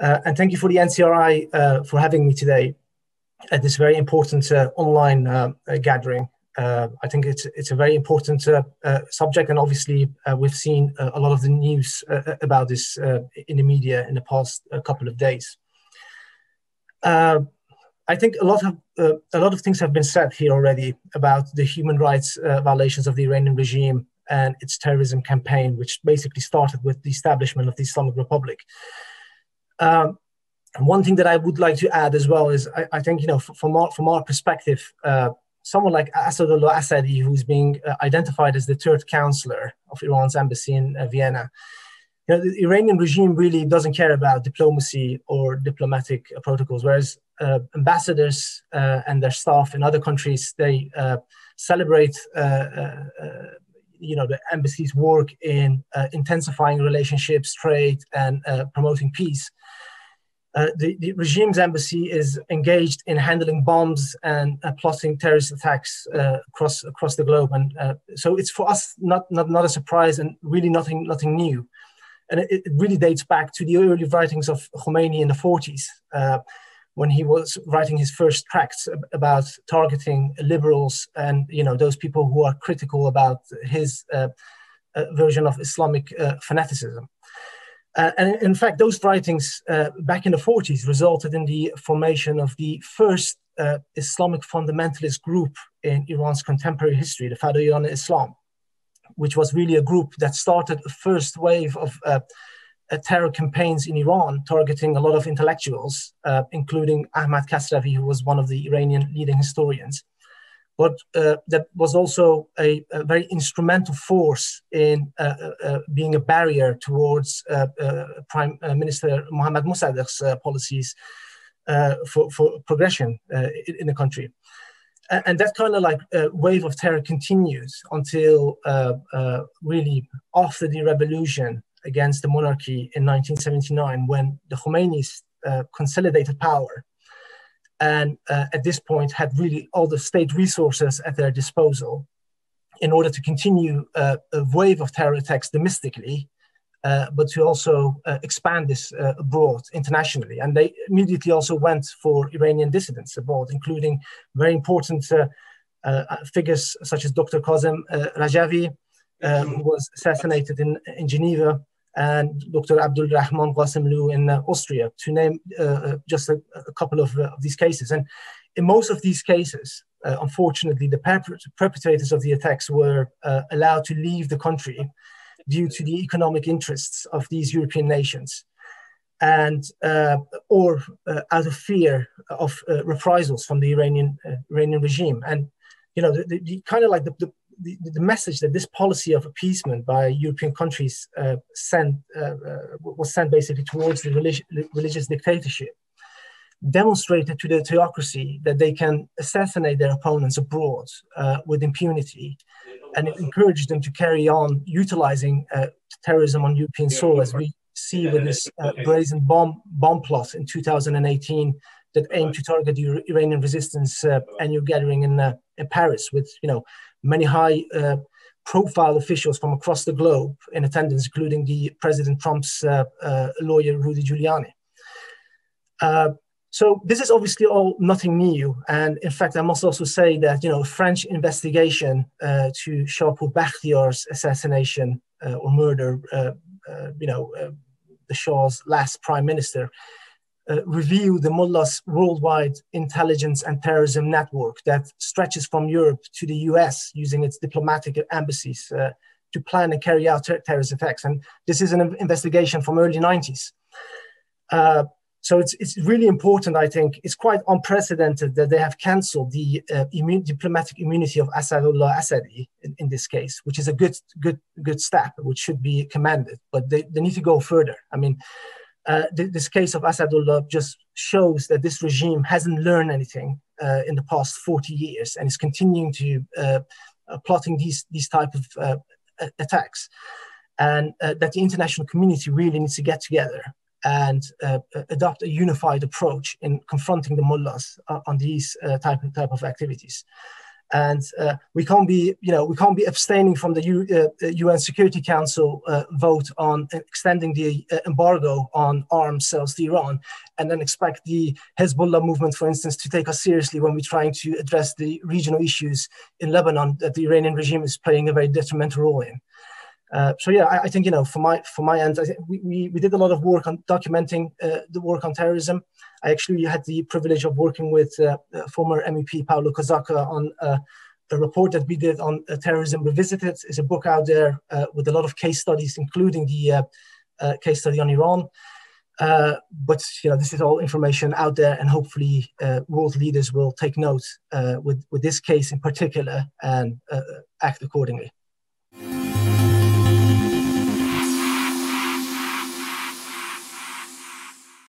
And thank you for the NCRI for having me today at this very important online gathering. I think it's a very important subject, and obviously we've seen a lot of the news about this in the media in the past couple of days. I think a lot of things have been said here already about the human rights violations of the Iranian regime and its terrorism campaign, which basically started with the establishment of the Islamic Republic. One thing that I would like to add as well is I think, from our perspective, someone like Assadollah Assadi, who's being identified as the third counselor of Iran's embassy in Vienna, the Iranian regime really doesn't care about diplomacy or diplomatic protocols, whereas ambassadors and their staff in other countries, they celebrate the embassy's work in intensifying relationships, trade, and promoting peace. The regime's embassy is engaged in handling bombs and plotting terrorist attacks across the globe, and so it's for us not a surprise and really nothing new. And it really dates back to the early writings of Khomeini in the 40s, when he was writing his first tracts about targeting liberals and those people who are critical about his version of Islamic fanaticism. And in fact, those writings back in the 40s resulted in the formation of the first Islamic fundamentalist group in Iran's contemporary history, the Fadaiyan Islam, which was really a group that started a first wave of terror campaigns in Iran, targeting a lot of intellectuals, including Ahmad Kasravi, who was one of the Iranian leading historians. But that was also a very instrumental force in being a barrier towards Prime Minister Mohammad Mossadegh's policies for progression in the country. And that kind of wave of terror continues until really after the revolution against the monarchy in 1979, when the Khomeinis consolidated power. And at this point had really all the state resources at their disposal in order to continue a wave of terror attacks domestically, but to also expand this abroad internationally. And they immediately also went for Iranian dissidents abroad, including very important figures such as Dr. Kazem Rajavi, who was assassinated in Geneva, and Dr. Abdul Rahman Qasimlu in Austria, to name just a couple of these cases. And in most of these cases, unfortunately, the perpetrators of the attacks were allowed to leave the country due to the economic interests of these European nations, and or out of fear of reprisals from the Iranian regime. And the kind of the message that this policy of appeasement by European countries was sent basically towards the religious dictatorship demonstrated to the theocracy that they can assassinate their opponents abroad with impunity, and it encouraged them to carry on utilizing terrorism on European soil, as we see with this brazen bomb plot in 2018 that aimed to target the Iranian resistance annual gathering in Paris, with many high-profile officials from across the globe in attendance, including the President Trump's lawyer, Rudy Giuliani. So this is obviously all nothing new. And in fact, I must also say that, French investigation to Shahpour Bakhtiar's assassination or murder, the Shah's last prime minister, revealed the mullahs' worldwide intelligence and terrorism network that stretches from Europe to the US, using its diplomatic embassies to plan and carry out terrorist attacks. And this is an investigation from early 90s. So it's really important, I think. It's quite unprecedented that they have canceled the diplomatic immunity of Assadollah Assadi in this case, which is a good step, which should be commended. But they need to go further. I mean, this case of Assadollah just shows that this regime hasn't learned anything in the past 40 years and is continuing to plotting these type of attacks, and that the international community really needs to get together and adopt a unified approach in confronting the mullahs on these type of activities. And we can't be abstaining from the UN Security Council vote on extending the embargo on arms sales to Iran, and then expect the Hezbollah movement, for instance, to take us seriously when we're trying to address the regional issues in Lebanon that the Iranian regime is playing a very detrimental role in. So yeah, I think, from my end, I think we did a lot of work on documenting the work on terrorism. I actually had the privilege of working with former MEP Paolo Kozaka on a report that we did on terrorism revisited. It's a book out there with a lot of case studies, including the case study on Iran. But this is all information out there, and hopefully world leaders will take note with this case in particular and act accordingly.